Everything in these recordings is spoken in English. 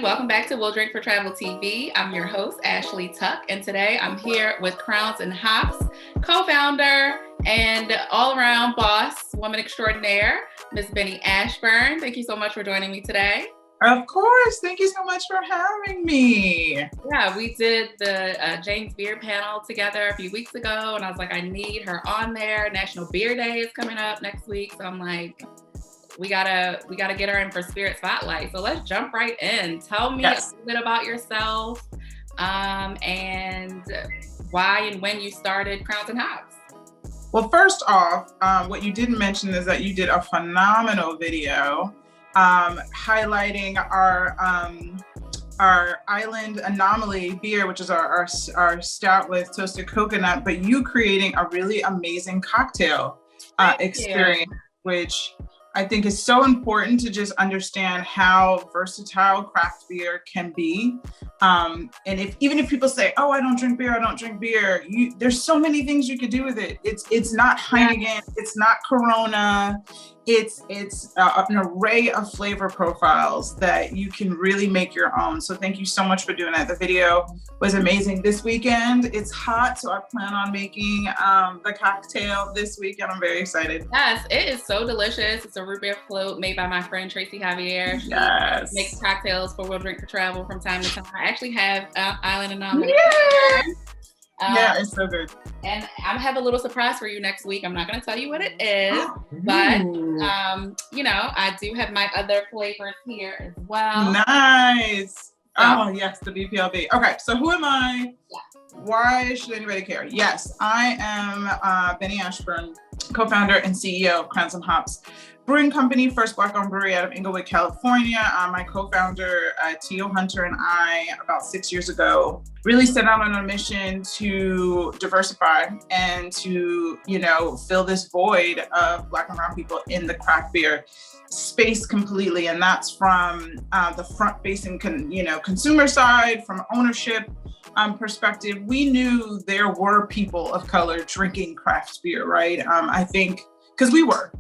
Welcome back to We'll Drink for Travel TV. I'm your host, Ashley Tuck, and today I'm here with Crowns and Hops co-founder and all-around boss, woman extraordinaire, Miss Beny Ashburn. Thank you so much for joining me today. Of course. Thank you so much for having me. Yeah, we did the James Beard panel together a few weeks ago, and I was like, I need her on there. National Beer Day is coming up next week, so I'm like, we gotta get her in for Spirit Spotlight. So let's jump right in. Tell me a little bit about yourself, and why and when you started Crowns and Hops. Well, first off, what you didn't mention is that you did a phenomenal video highlighting our island Anomaly beer, which is our stout with toasted coconut, but you creating a really amazing cocktail experience, which I think is so important to just understand how versatile craft beer can be. And even if people say, "Oh, I don't drink beer," there's so many things you could do with it. It's not Heineken, it's not Corona. It's an array of flavor profiles that you can really make your own. So thank you so much for doing that. The video was amazing. This weekend, it's hot, so I plan on making the cocktail this weekend. I'm very excited. Yes, it is so delicious. It's a root beer float made by my friend Tracy Javier. She makes cocktails for We'll Drink for Travel from time to time. I actually have Island Anomaly. Yeah, it's so good. And I have a little surprise for you next week. I'm not going to tell you what it is, but I do have my other flavors here as well. Nice. Oh yes, the BPLB. Okay, so who am I? Yeah. Why should anybody care? Yes, I am Beny Ashburn, co-founder and CEO of Crowns and Hops Brewing Company, first Black-owned brewery out of Inglewood, California. My co-founder, Tio Hunter, and I, about 6 years ago, really set out on a mission to diversify and to, fill this void of Black and brown people in the craft beer space completely. And that's from the front-facing, consumer side, from ownership perspective. We knew there were people of color drinking craft beer, right? I think because we were,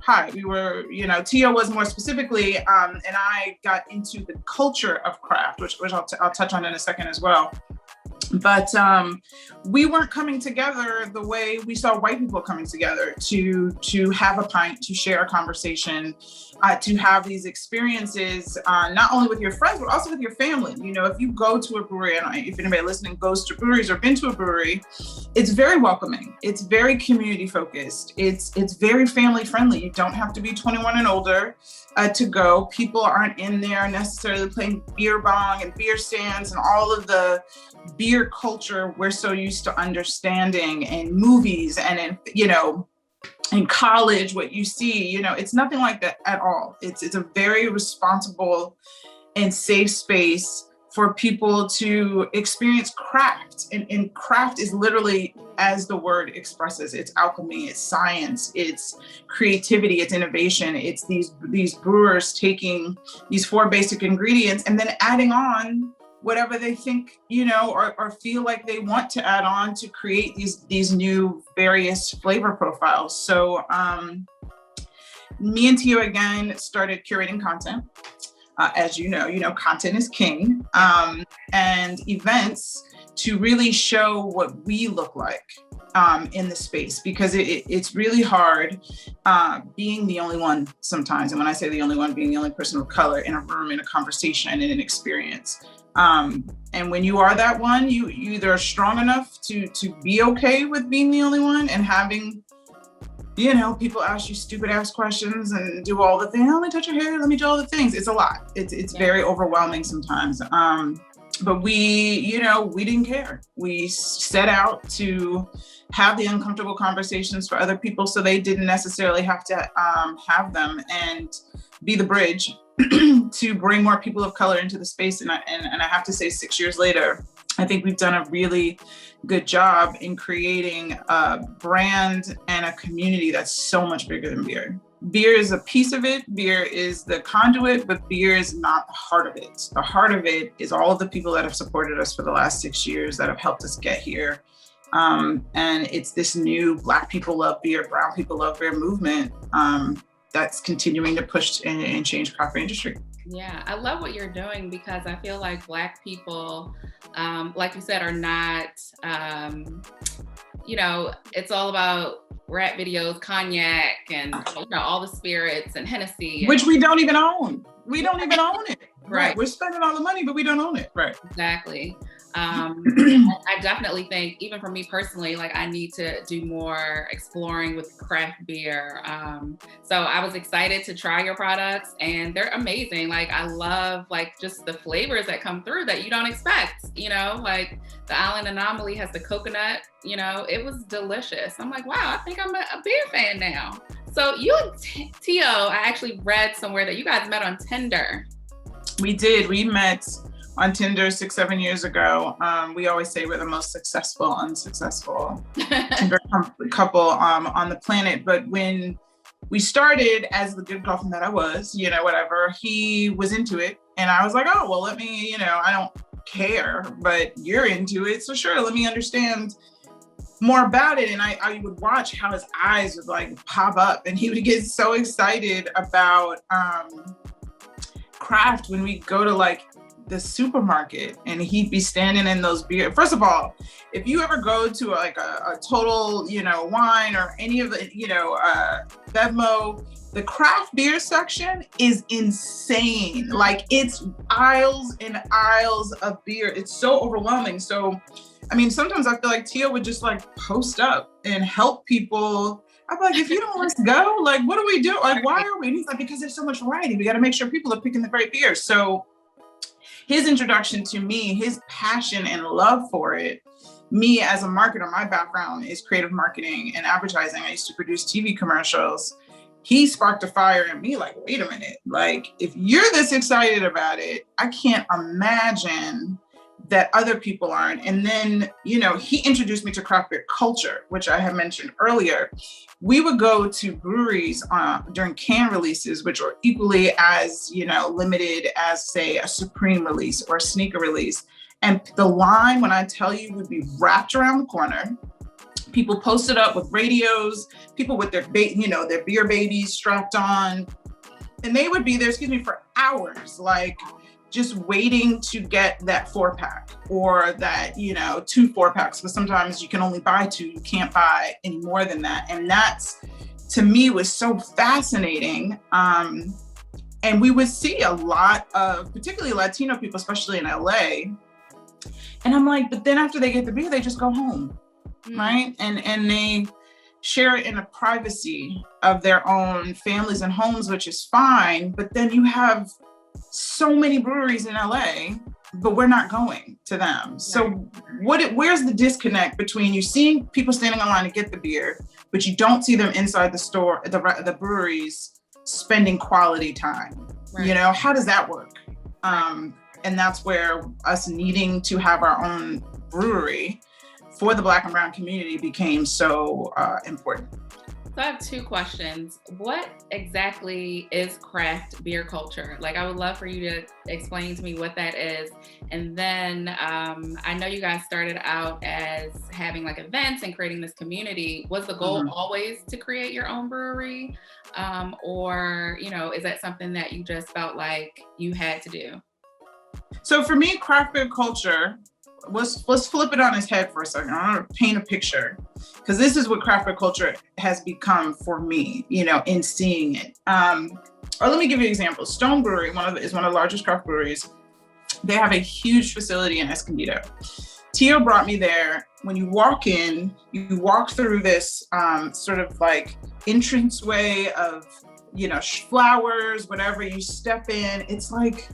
Tia was more specifically, and I got into the culture of craft, which I'll touch on in a second as well. But we weren't coming together the way we saw white people coming together to have a pint, to share a conversation, to have these experiences, not only with your friends, but also with your family. If you go to a brewery, and if anybody listening goes to breweries or been to a brewery, it's very welcoming. It's very community focused. It's very family friendly. You don't have to be 21 and older to go. People aren't in there necessarily playing beer bong and beer stands and all of the beer culture we're so used to understanding in movies and in college, what you see, it's nothing like that at all. It's a very responsible and safe space for people to experience craft. And craft is literally, as the word expresses, it's alchemy, it's science, it's creativity, it's innovation. It's these brewers taking these 4 basic ingredients and then adding on whatever they think, or feel like they want to add on to create these new various flavor profiles. So me and Tio again started curating content. As you know, content is king, and events to really show what we look like in the space, because it's really hard being the only one sometimes. And when I say the only one, being the only person of color in a room, in a conversation, in an experience. And when you are that one, you either are strong enough to be okay with being the only one and having, people ask you stupid ass questions and do all the things. Oh, let me touch your hair. Let me do all the things. It's a lot. It's very overwhelming sometimes. But we didn't care. We set out to have the uncomfortable conversations for other people so they didn't necessarily have to have them, and be the bridge to bring more people of color into the space. And I have to say, 6 years later, I think we've done a really good job in creating a brand and a community that's so much bigger than beer. Beer is a piece of it. Beer is the conduit, but beer is not the heart of it. The heart of it is all of the people that have supported us for the last 6 years that have helped us get here. And it's this new Black people love beer, brown people love beer movement that's continuing to push and change craft beer industry. Yeah, I love what you're doing because I feel like Black people, like you said, are not, it's all about rap videos, cognac, and all the spirits and Hennessy. Which we don't even own. We don't even own it. Right. We're spending all the money, but we don't own it. Right. Exactly. I definitely think, even for me personally, like I need to do more exploring with craft beer. So I was excited to try your products, and they're amazing. Like I love like just the flavors that come through that you don't expect, like the Island Anomaly has the coconut, it was delicious. I'm like, wow, I think I'm a beer fan now. So you and Tio, I actually read somewhere that you guys met on Tinder. We did. We met on Tinder 6-7 years ago. We always say we're the most successful, unsuccessful Tinder couple on the planet. But when we started, as the good girlfriend that I was, whatever, he was into it. And I was like, oh, well, let me, I don't care, but you're into it. So sure, let me understand more about it. And I would watch how his eyes would like pop up, and he would get so excited about craft when we go to like the supermarket, and he'd be standing in those beer. First of all, if you ever go to like a Total, Wine or any of the, Bevmo, the craft beer section is insane. Like it's aisles and aisles of beer. It's so overwhelming. So, I mean, sometimes I feel like Tio would just like post up and help people. I'm like, if you don't want us to go, like, what do we do? Like, why are we? And he's like, because there's so much variety. We got to make sure people are picking the great beer. So his introduction to me, his passion and love for it, me as a marketer, my background is creative marketing and advertising. I used to produce TV commercials. He sparked a fire in me like, wait a minute, like if you're this excited about it, I can't imagine that other people aren't. And then, he introduced me to craft beer culture, which I had mentioned earlier. We would go to breweries during can releases, which are equally as, limited as say a Supreme release or a sneaker release. And the line, when I tell you, would be wrapped around the corner. People posted up with radios, people with their beer babies strapped on, and they would be there, for hours, like just waiting to get that 4-pack or that, 2 4-packs, but sometimes you can only buy 2, you can't buy any more than that. And that's, to me, was so fascinating. And we would see a lot of, particularly Latino people, especially in LA. And I'm like, but then after they get the beer, they just go home, right? And they share it in the privacy of their own families and homes, which is fine. But then you have so many breweries in LA, but we're not going to them. So where's the disconnect between you seeing people standing online to get the beer, but you don't see them inside the store, the breweries spending quality time? Right. How does that work? And that's where us needing to have our own brewery for the Black and Brown community became so important. So I have 2 questions. What exactly is craft beer culture? Like, I would love for you to explain to me what that is. And then I know you guys started out as having like events and creating this community. Was the goal always to create your own brewery? Or, is that something that you just felt like you had to do? So for me, craft beer culture, let's flip it on its head for a second. I want to paint a picture, because this is what craft beer culture has become for me, in seeing it. Or let me give you an example. Stone Brewery is one of the largest craft breweries. They have a huge facility in Escondido. Tio brought me there. When you walk in, you walk through this sort of like entranceway of, flowers, whatever. You step in, it's like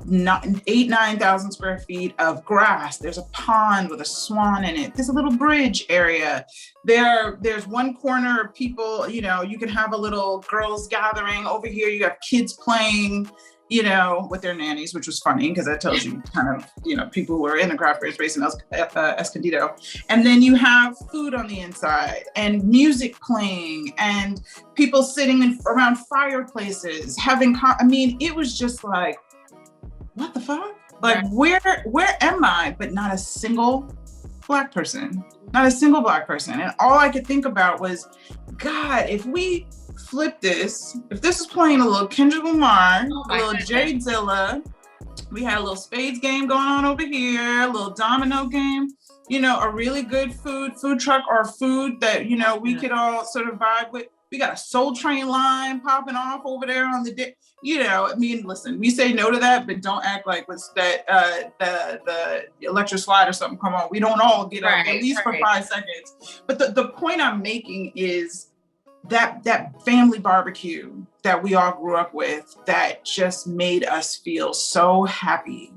9,000 square feet of grass. There's a pond with a swan in it. There's a little bridge area. There's one corner of people, you can have a little girls gathering. Over here, you have kids playing, with their nannies, which was funny because that tells you kind of, people who are in the craft beer space in Escondido. And then you have food on the inside and music playing and people sitting around fireplaces having, it was just like, what the fuck? Like, where am I? But not a single Black person. And all I could think about was, God, if we flip this, if this was playing a little Kendrick Lamar, Oh a my little goodness. Jay Dilla, we had a little spades game going on over here, a little domino game, you know, a really good food truck or food that, you know, we could all sort of vibe with. We got a Soul Train line popping off over there on the day. You know, I mean, listen, we say no to that, but don't act like what's that the electric slide or something come on. We don't all get up at least for 5 seconds. But the point I'm making is that family barbecue that we all grew up with that just made us feel so happy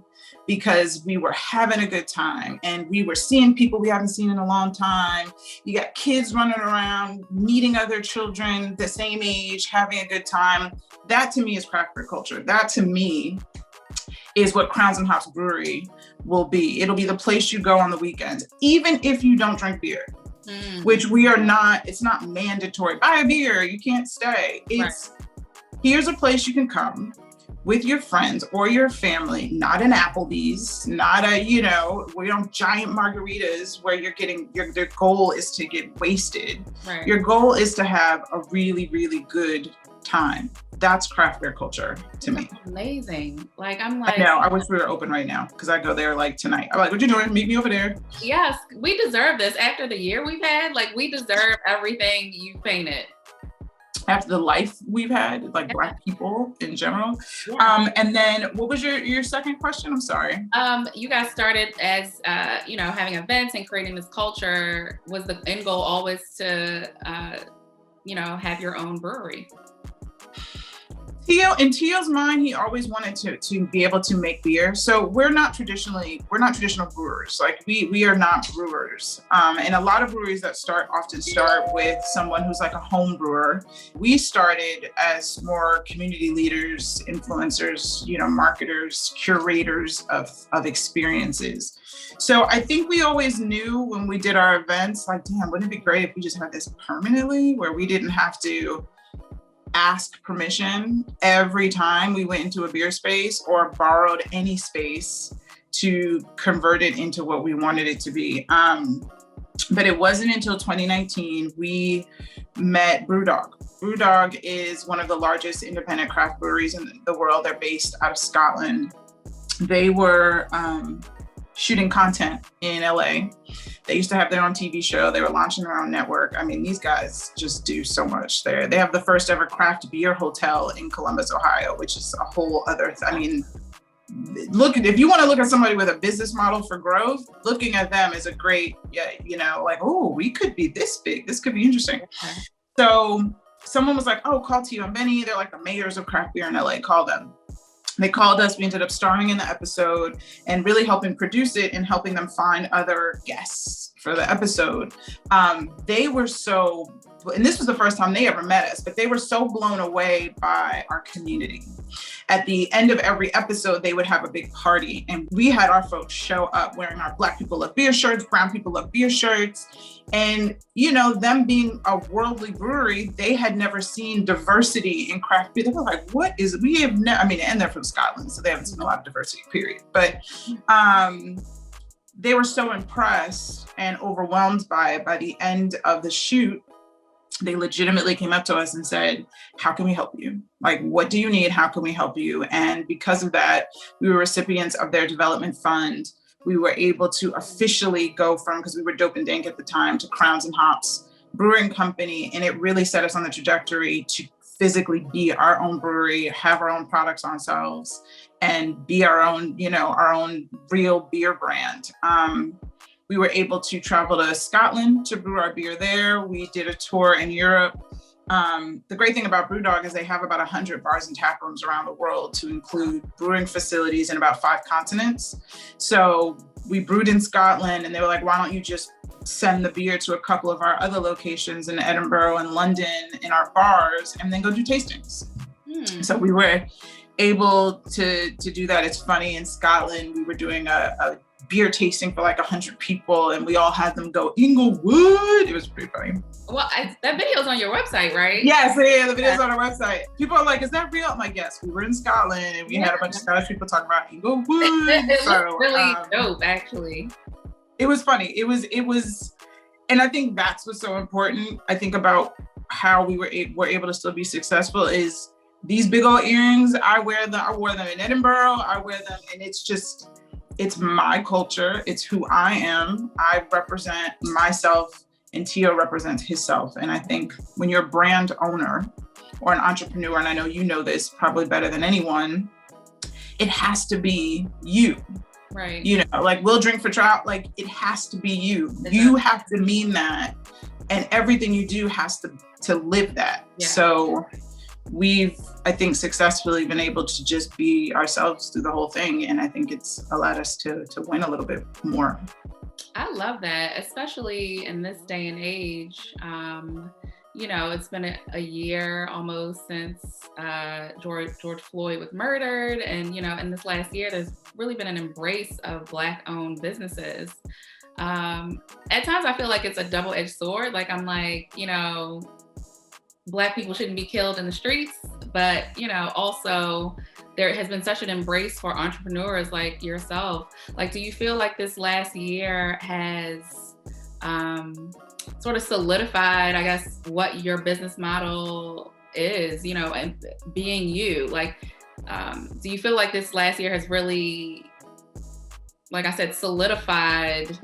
because we were having a good time and we were seeing people we haven't seen in a long time. You got kids running around, meeting other children the same age, having a good time. That to me is craft beer culture. That to me is what Crowns and Hops Brewery will be. It'll be the place you go on the weekends, even if you don't drink beer. Which we are not, it's not mandatory. Buy a beer, you can't stay. It's here's a place you can come with your friends or your family, not an Applebee's, not a, you know, we don't giant margaritas where you're getting, their goal is to get wasted. Right. Your goal is to have a really, really good time. That's craft beer culture to me. Amazing. Like, I'm like, I know, I wish we were open right now because I go there like tonight. I'm like, what you doing? Meet me over there. Yes, we deserve this after the year we've had. Like, we deserve everything you painted. After the life we've had, like Black people in general. Yeah. And then what was your second question? I'm sorry. You guys started as, you know, having events and creating this culture. Was the end goal always to, you know, have your own brewery? In Tio's mind, he always wanted to be able to make beer. So we're not traditional brewers. Like we are not brewers. And a lot of breweries that often start with someone who's like a home brewer. We started as more community leaders, influencers, you know, marketers, curators of experiences. So I think we always knew when we did our events, like, damn, wouldn't it be great if we just had this permanently where we didn't have to ask permission every time we went into a beer space or borrowed any space to convert it into what we wanted it to be. But it wasn't until 2019 we met Brewdog. Brewdog is one of the largest independent craft breweries in the world. They're based out of Scotland. They were shooting content in LA. They used to have their own TV show. They were launching their own network. I mean, these guys just do so much there. They have the first ever craft beer hotel in Columbus, Ohio, which is a whole other, I mean, if you want to look at somebody with a business model for growth, looking at them is a great, you know, like, oh, we could be this big. This could be interesting. Okay. So someone was like, oh, call Tio and Beny. They're like the mayors of craft beer in LA. Call them. They called us, we ended up starring in the episode and really helping produce it and helping them find other guests for the episode. They were so, and this was the first time they ever met us, but they were so blown away by our community. At the end of every episode, they would have a big party and we had our folks show up wearing our Black people love beer shirts, brown people love beer shirts. And, you know, them being a worldly brewery, they had never seen diversity in craft beer. They were like, and they're from Scotland, so they haven't seen a lot of diversity, period. But they were so impressed and overwhelmed by it. By the end of the shoot, they legitimately came up to us and said, how can we help you? Like, what do you need? How can we help you? And because of that, we were recipients of their development fund. We were able to officially go from, because we were Dope and Dank at the time, to Crowns and Hops Brewing Company. And it really set us on the trajectory to physically be our own brewery, have our own products ourselves, and be our own, you know, our own real beer brand. We were able to travel to Scotland to brew our beer there. We did a tour in Europe. The great thing about Brewdog is they have about 100 bars and tap rooms around the world to include brewing facilities in about 5 continents. So we brewed in Scotland and they were like, why don't you just send the beer to a couple of our other locations in Edinburgh and London in our bars and then go do tastings. So we were able to do that. It's funny, in Scotland, we were doing a beer tasting for like 100 people and we all had them go Inglewood. It was pretty funny. Well, that video's on your website, right? Yes, yeah, the video's on our website. People are like, is that real? I'm like, yes, we were in Scotland and we had a bunch of Scottish people talking about Inglewood. It was really dope, actually. It was funny. It was, and I think that's what's so important. I think about how we were able to still be successful is these big old earrings. I wore them in Edinburgh. I wear them, and it's my culture. It's who I am. I represent myself, and Tio represents himself. And I think when you're a brand owner or an entrepreneur, and I know you know this probably better than anyone, it has to be you. Right. You know, like we'll drink for trout, like it has to be you. Exactly. You have to mean that. And everything you do has to live that. Yeah. So we've, I think, successfully been able to just be ourselves through the whole thing. And I think it's allowed us to win a little bit more. I love that, especially in this day and age. You know, it's been a year almost since George Floyd was murdered. And, you know, in this last year, there's really been an embrace of Black-owned businesses. At times I feel like it's a double-edged sword. Like, I'm like, you know, Black people shouldn't be killed in the streets, but, you know, also there has been such an embrace for entrepreneurs like yourself. Like, do you feel like this last year has sort of solidified, I guess, what your business model is, you know, and being you? Like, do you feel like this last year has really, like I said, solidified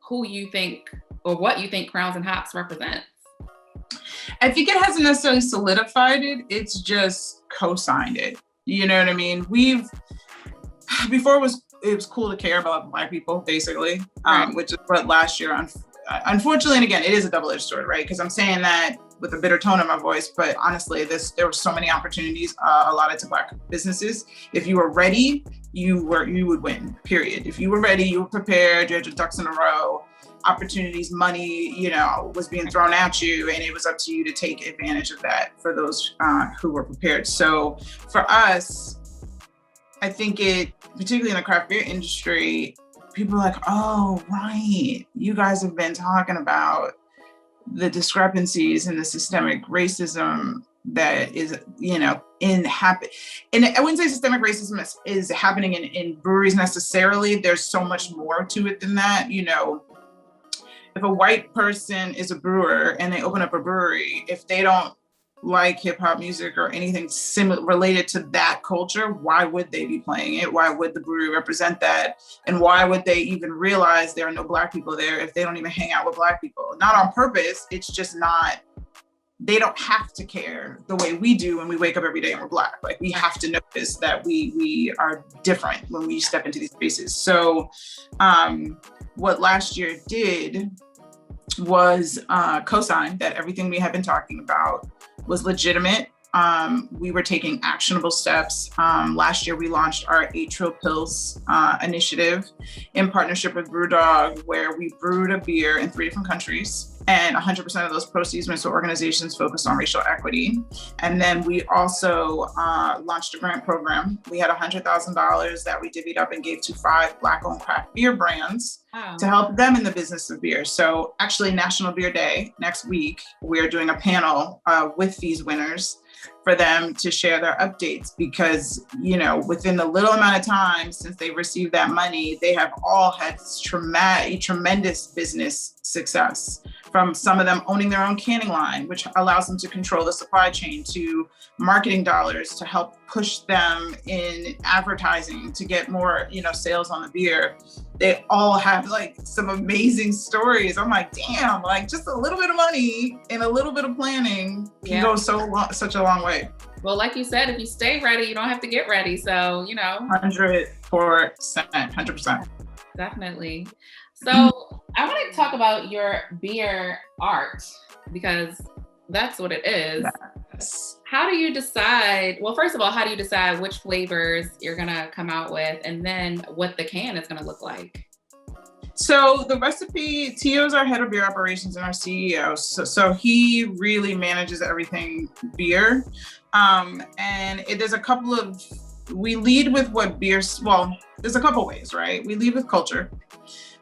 who you think or what you think Crowns and Hops represents? I think it hasn't necessarily solidified it. It's just co-signed it. You know what I mean? Before it was cool to care about Black people, basically, right. Which is what last year, unfortunately, and again, it is a double-edged sword, right? Because I'm saying that with a bitter tone in my voice, but honestly, there were so many opportunities allotted to Black businesses. If you were ready, you would win, period. If you were ready, you were prepared, you had your ducks in a row, opportunities, money, you know, was being thrown at you, and it was up to you to take advantage of that for those who were prepared. So for us, I think particularly in the craft beer industry, people are like, oh, right, you guys have been talking about the discrepancies and the systemic racism that is, you know, and I wouldn't say systemic racism is happening in breweries necessarily. There's so much more to it than that. You know, if a white person is a brewer and they open up a brewery, if they don't like hip hop music or anything similar related to that culture, why would they be playing it? Why would the brewery represent that? And why would they even realize there are no Black people there if they don't even hang out with Black people? Not on purpose. It's just not, they don't have to care the way we do when we wake up every day and we're Black. Like, we have to notice that we are different when we step into these spaces. So what last year did was co-sign that everything we have been talking about was legitimate. We were taking actionable steps. Last year, we launched our 8 Trill Pills initiative in partnership with BrewDog, where we brewed a beer in 3 different countries, and 100% of those proceeds went to organizations focused on racial equity. And then we also launched a grant program. We had $100,000 that we divvied up and gave to 5 Black-owned craft beer brands to help them in the business of beer. So actually, National Beer Day next week, we're doing a panel with these winners for them to share their updates, because, you know, within the little amount of time since they received that money, they have all had tremendous business success. From some of them owning their own canning line, which allows them to control the supply chain, to marketing dollars to help push them in advertising to get more, you know, sales on the beer. They all have like some amazing stories. I'm like, damn, like just a little bit of money and a little bit of planning can go such a long way. Well, like you said, if you stay ready, you don't have to get ready. So, you know. 100%. Definitely. So I want to talk about your beer art, because that's what it is. Yes. How do you decide, well, first of all, how do you decide which flavors you're going to come out with, and then what the can is going to look like? So the recipe, Tio's our head of beer operations and our CEO. So he really manages everything beer. There's a couple of, we lead with what beer, well, there's a couple ways, right? We lead with culture.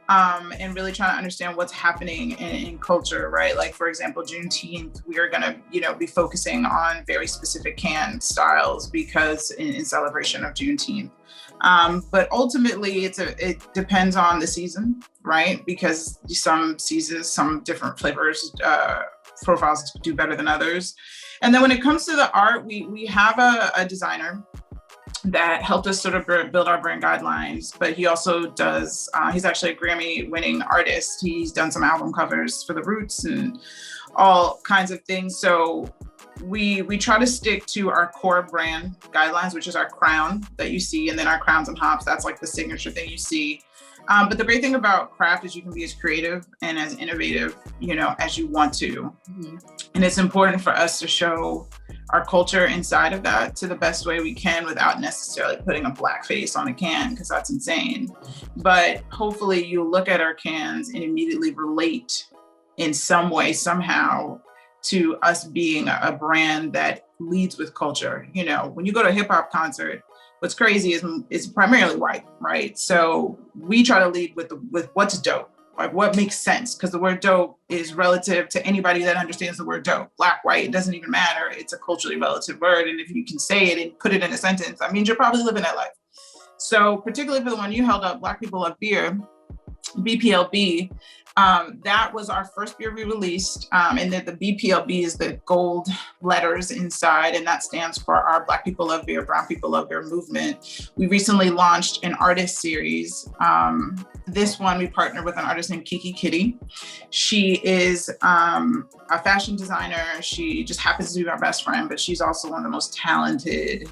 and really trying to understand what's happening in culture, right? Like, for example, Juneteenth, we are going to, be focusing on very specific can styles because in celebration of Juneteenth. But ultimately, it depends on the season, right? Because some seasons, some different flavors, profiles do better than others. And then when it comes to the art, we have a designer that helped us sort of build our brand guidelines, but he also does, he's actually a Grammy-winning artist. He's done some album covers for The Roots and all kinds of things. So we try to stick to our core brand guidelines, which is our crown that you see, and then our crowns and hops, that's like the signature thing you see. But the great thing about craft is you can be as creative and as innovative, as you want to. Mm-hmm. And it's important for us to show our culture inside of that to the best way we can without necessarily putting a black face on a can, because that's insane. But hopefully you look at our cans and immediately relate in some way, somehow, to us being a brand that leads with culture. When you go to a hip hop concert, what's crazy is it's primarily white, right? So we try to lead with what's dope. Like what makes sense, because the word dope is relative to anybody that understands the word dope. Black, white, it doesn't even matter. It's a culturally relative word. And if you can say it and put it in a sentence, that means you're probably living that life. So particularly for the one you held up, Black People Love Beer, BPLB, that was our first beer we released. And the BPLB is the gold letters inside, and that stands for our Black People Love Beer, Brown People Love Beer movement. We recently launched an artist series. This one, we partnered with an artist named Kiki Kitty. She is a fashion designer. She just happens to be my best friend, but she's also one of the most talented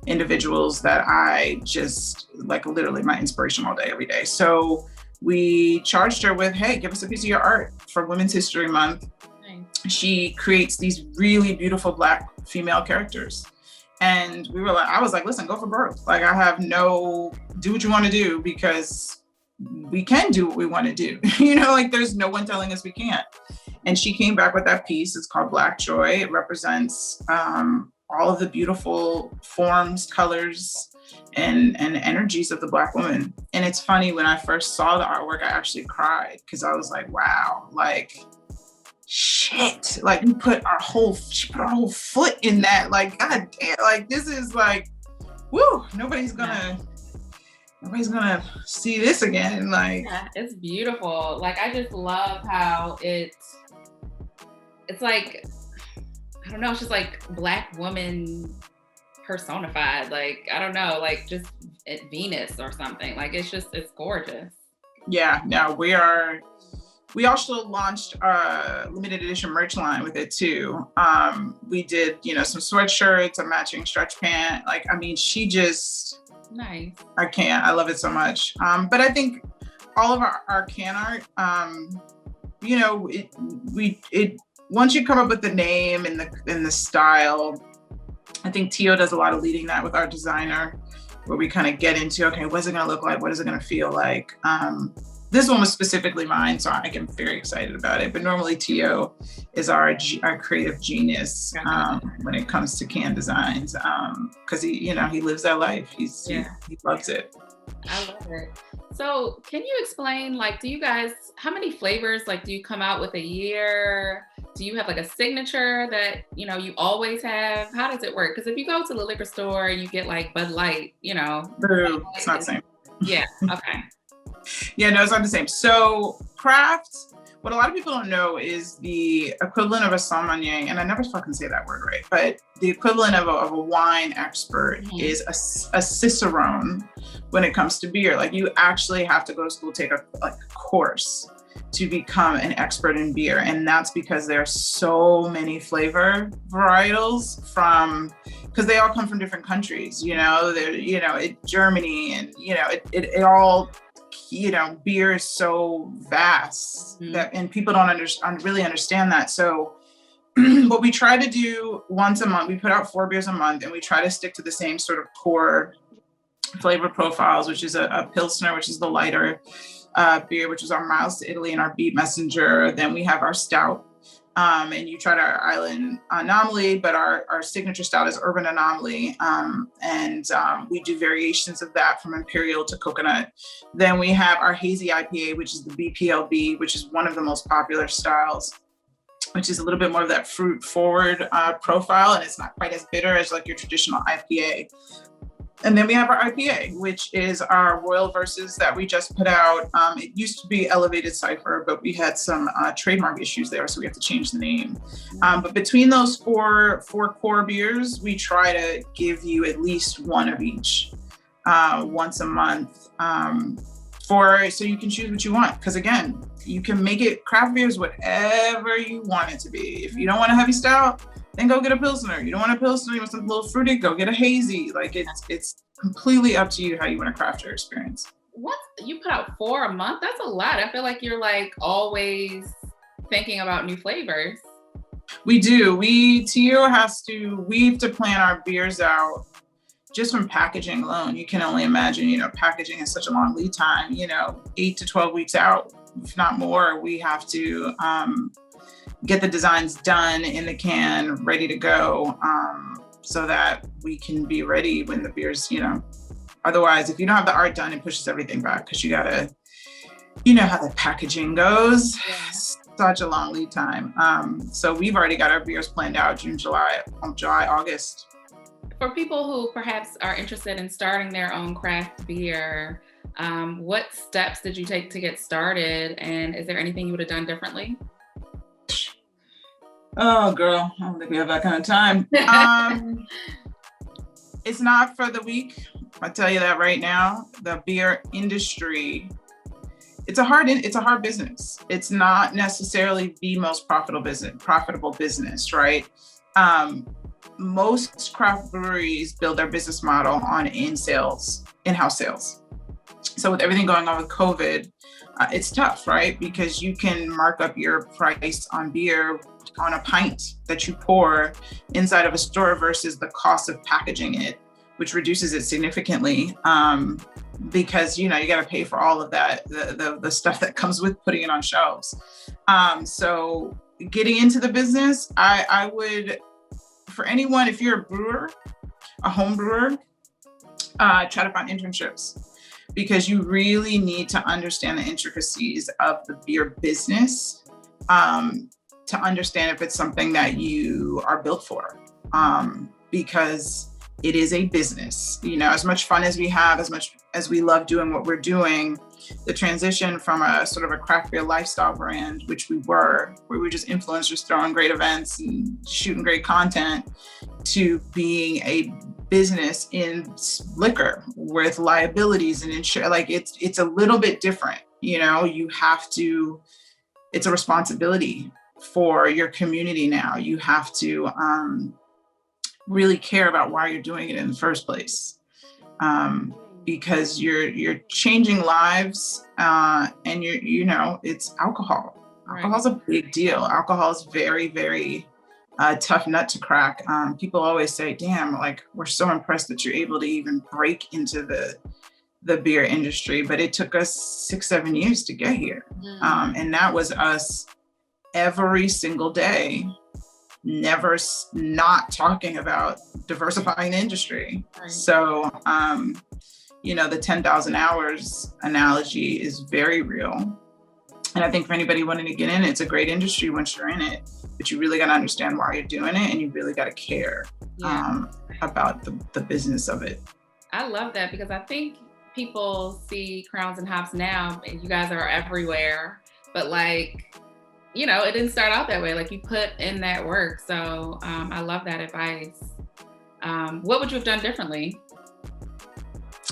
individuals that I just, like, literally my inspiration all day, every day. So we charged her with, hey, give us a piece of your art for Women's History Month. Nice. She creates these really beautiful Black female characters. And I was like, listen, go for broke. Like, do what you want to do, because we can do what we want to do. Like, there's no one telling us we can't. And she came back with that piece. It's called Black Joy. It represents all of the beautiful forms, colors, and energies of the Black woman. And it's funny, when I first saw the artwork, I actually cried, because I was like, wow, like, shit, like she put our whole foot in that. Like, God damn, like, this is like, woo, nobody's gonna see this again. Like, yeah, it's beautiful. Like, I just love how it's like, I don't know, it's just like Black woman personified. Like, I don't know, like just Venus or something. Like, it's gorgeous. Yeah, no, we also launched a limited edition merch line with it too. We did, some sweatshirts, a matching stretch pant. Like, I mean, she just, nice. I love it so much. But I think all of our can art, once you come up with the name and the style, I think Tio does a lot of leading that with our designer, where we kind of get into, okay, what's it going to look like? What is it going to feel like? This one was specifically mine, so I am very excited about it. But normally Tio is our creative genius when it comes to can designs, because he lives that life. He loves it. I love it. So can you explain, like, do you guys, how many flavors, like, do you come out with a year? Do you have like a signature that, you always have? How does it work? Because if you go to the liquor store and you get like Bud Light, Boo, it's not the same. Yeah, okay. Yeah, no, it's not the same. So craft, what a lot of people don't know is the equivalent of a sommelier, and I never fucking say that word right, but the equivalent of a wine expert is a cicerone when it comes to beer. Like, you actually have to go to school, take a course to become an expert in beer. And that's because there are so many flavor varietals because they all come from different countries, Germany, and, it all, beer is so vast and people don't really understand that. So what we try to do once a month, we put out 4 beers a month, and we try to stick to the same sort of core flavor profiles, which is a Pilsner, which is the lighter beer, which is our Miles to Italy and our Beat Messenger. Then we have our stout, And you tried our island Anomaly, but our signature style is urban Anomaly. We do variations of that from imperial to coconut. Then we have our hazy IPA, which is the BPLB, which is one of the most popular styles, which is a little bit more of that fruit forward profile. And it's not quite as bitter as like your traditional IPA. And then we have our IPA, which is our Royal Versus that we just put out. It used to be Elevated Cypher, but we had some trademark issues there, so we have to change the name. But between those four core beers, we try to give you at least one of each once a month, so you can choose what you want. Because again, you can make it craft beers whatever you want it to be. If you don't want a heavy stout, then go get a Pilsner. You don't want a Pilsner, you want something a little fruity, go get a hazy. Like it's completely up to you how you want to craft your experience. What, you put out 4 a month? That's a lot. I feel like you're like always thinking about new flavors. We do. Tio we have to plan our beers out just from packaging alone. You can only imagine, packaging is such a long lead time, 8 to 12 weeks out, if not more. We have to get the designs done in the can, ready to go, so that we can be ready when the beers, otherwise, if you don't have the art done, it pushes everything back because you gotta, how the packaging goes. Yeah. Such a long lead time. So we've already got our beers planned out June, July, August. For people who perhaps are interested in starting their own craft beer, what steps did you take to get started? And is there anything you would have done differently? Oh, girl, I don't think we have that kind of time. It's not for the weak. I'll tell you that right now. The beer industry, it's a hard business. It's not necessarily the most profitable business, right? Most craft breweries build their business model on in-house sales. So with everything going on with COVID, it's tough, right? Because you can mark up your price on beer on a pint that you pour inside of a store versus the cost of packaging it, which reduces it significantly, because you got to pay for all of that, the stuff that comes with putting it on shelves. So getting into the business, I would, for anyone, if you're a brewer, a home brewer, try to find internships, because you really need to understand the intricacies of the beer business to understand if it's something that you are built for, because it is a business. As much fun as we have, as much as we love doing what we're doing, the transition from a sort of a craft beer lifestyle brand, which we were, where we were just influencers throwing great events and shooting great content, to being a business in liquor with liabilities and insurance. Like it's a little bit different. You have to, it's a responsibility for your community now. You have to really care about why you're doing it in the first place, because you're changing lives, and it's alcohol. Right. Alcohol's a big deal. Alcohol is very, very tough nut to crack. People always say, damn, like, we're so impressed that you're able to even break into the beer industry, but it took us 6-7 years to get here. And that was us every single day, never not talking about diversifying the industry. Right. So, the 10,000 hours analogy is very real. And I think for anybody wanting to get in it, it's a great industry once you're in it, but you really got to understand why you're doing it, and you really got to care about the business of it. I love that, because I think people see Crowns and Hops now, and you guys are everywhere, but it didn't start out that way. Like, you put in that work. So I love that advice. What would you have done differently?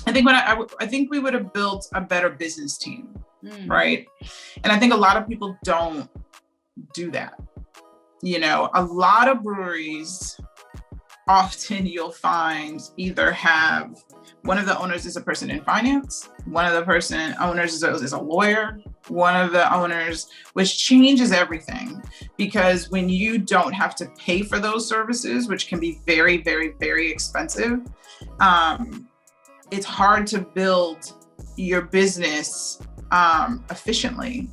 I think we would have built a better business team, right? And I think a lot of people don't do that. A lot of breweries, often you'll find, either have one of the owners is a person in finance, one of the owners is a lawyer, one of the owners, which changes everything, because when you don't have to pay for those services, which can be very, very, very expensive, it's hard to build your business efficiently.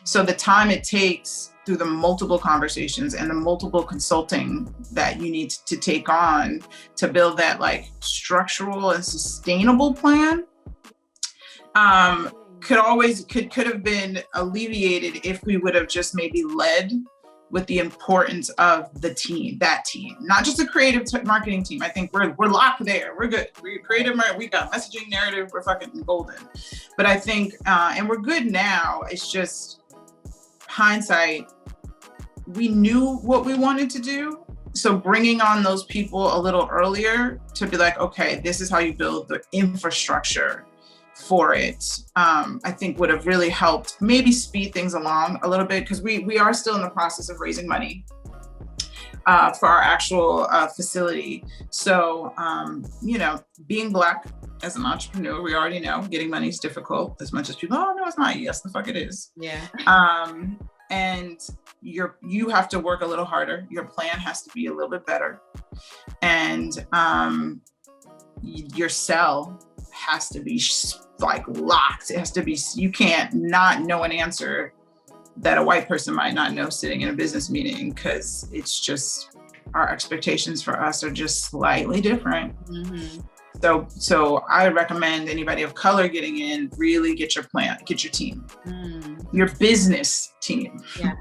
So the time it takes through the multiple conversations and the multiple consulting that you need to take on to build that like structural and sustainable plan could have been alleviated if we would have just maybe led with the importance of that team, not just a creative marketing team. I think we're locked there. We're good. We're creative. We got messaging, narrative. We're fucking golden. But I think, and we're good now. It's just hindsight. We knew what we wanted to do. So bringing on those people a little earlier to be like, okay, this is how you build the infrastructure for it, I think would have really helped maybe speed things along a little bit, because we are still in the process of raising money for our actual facility. So, being Black as an entrepreneur, we already know getting money is difficult, as much as people, oh, no, it's not. Yes, the fuck it is. Yeah. And you have to work a little harder. Your plan has to be a little bit better. And your cell has to be like locked. It has to be, you can't not know an answer that a white person might not know sitting in a business meeting, because it's just, our expectations for us are just slightly different. Mm-hmm. So I recommend anybody of color getting in, really get your plan, get your team, your business team. Yeah.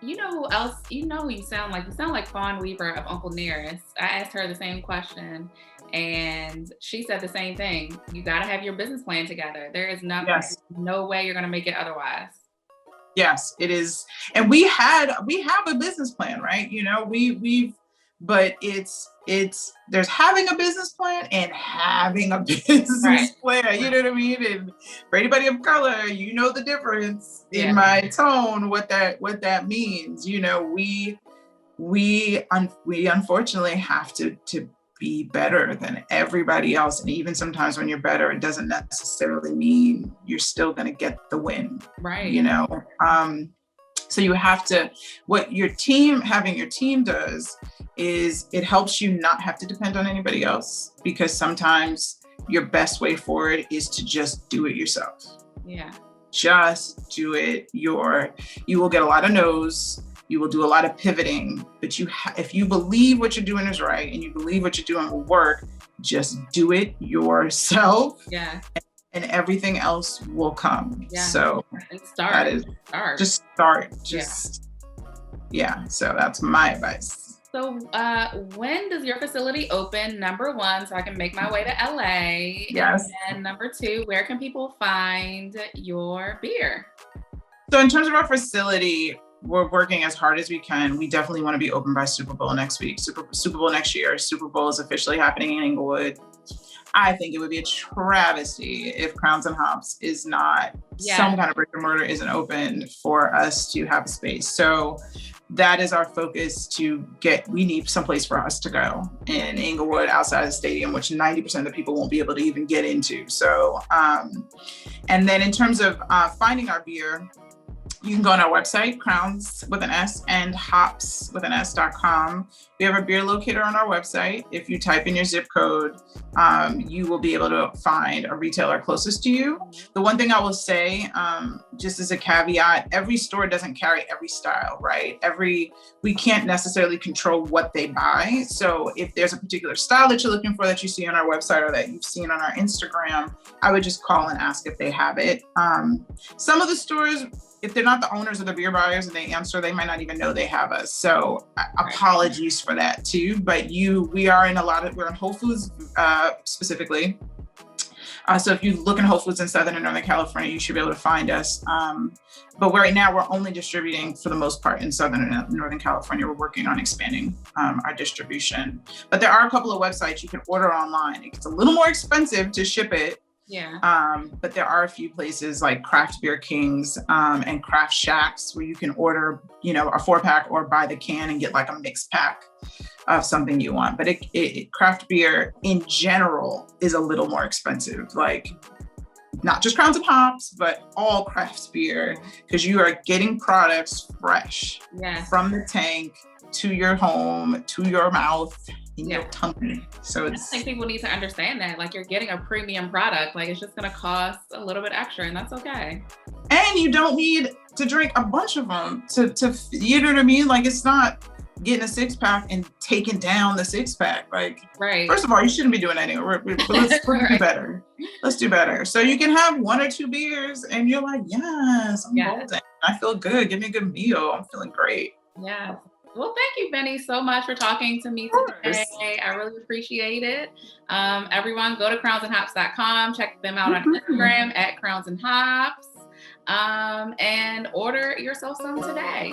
You know who else, who you sound like? You sound like Fawn Weaver of Uncle Nearest. I asked her the same question, and she said the same thing. You got to have your business plan together. There is no way you're going to make it otherwise. Yes, it is. And we have a business plan, right? But there's having a business plan and having a business plan, you know what I mean? And for anybody of color, the difference in my tone, what that means. We unfortunately have to be better than everybody else. And even sometimes when you're better, it doesn't necessarily mean you're still going to get the win. Right. So you have to, having your team does is it helps you not have to depend on anybody else, because sometimes your best way forward is to just do it yourself. Yeah. Just do it. You will get a lot of no's. You will do a lot of pivoting, but if you believe what you're doing is right and you believe what you're doing will work, just do it yourself. Yeah. And everything else will come. Yeah. So start. Just start. So that's my advice. So when does your facility open? Number one, so I can make my way to LA. Yes. And number two, where can people find your beer? So in terms of our facility, we're working as hard as we can. We definitely want to be open by Super Bowl next week, Super Bowl next year. Super Bowl is officially happening in Inglewood. I think it would be a travesty if Crowns and Hops is not, some kind of brick and mortar isn't open for us to have a space. So that is our focus we need someplace for us to go in Inglewood outside the stadium, which 90% of the people won't be able to even get into. So, and then in terms of finding our beer, you can go on our website, Crowns with an S and Hops with an S.com. We have a beer locator on our website. If you type in your zip code, you will be able to find a retailer closest to you. The one thing I will say, just as a caveat, every store doesn't carry every style, right? We can't necessarily control what they buy. So if there's a particular style that you're looking for that you see on our website or that you've seen on our Instagram, I would just call and ask if they have it. Some of the stores, if they're not the owners or the beer buyers and they answer, they might not even know they have us. So apologies for that too. But we're in Whole Foods specifically. So if you look in Whole Foods in Southern and Northern California, you should be able to find us. But right now we're only distributing for the most part in Southern and Northern California. We're working on expanding our distribution. But there are a couple of websites you can order online. It gets a little more expensive to ship it. Yeah. But there are a few places like Craft Beer Kings and Craft Shacks where you can order, a 4-pack or buy the can and get like a mixed pack of something you want. But craft beer in general is a little more expensive, like not just Crowns and Hops, but all craft beer, because you are getting products fresh from the tank to your home, to your mouth, in your tummy. So I think people need to understand that, like, you're getting a premium product. Like, it's just going to cost a little bit extra, and that's okay. And you don't need to drink a bunch of them to you know what I mean? Like, it's not getting a 6-pack and taking down the 6-pack. Like, right. First of all, you shouldn't be doing that anyway. But let's do better. Let's do better. So you can have 1 or 2 beers and you're like, yes, I'm golden. I feel good. Give me a good meal. I'm feeling great. Yeah. Well, thank you, Beny, so much for talking to me today. I really appreciate it. Everyone, go to crownsandhops.com. Check them out on Instagram at crownsandhops, and order yourself some today.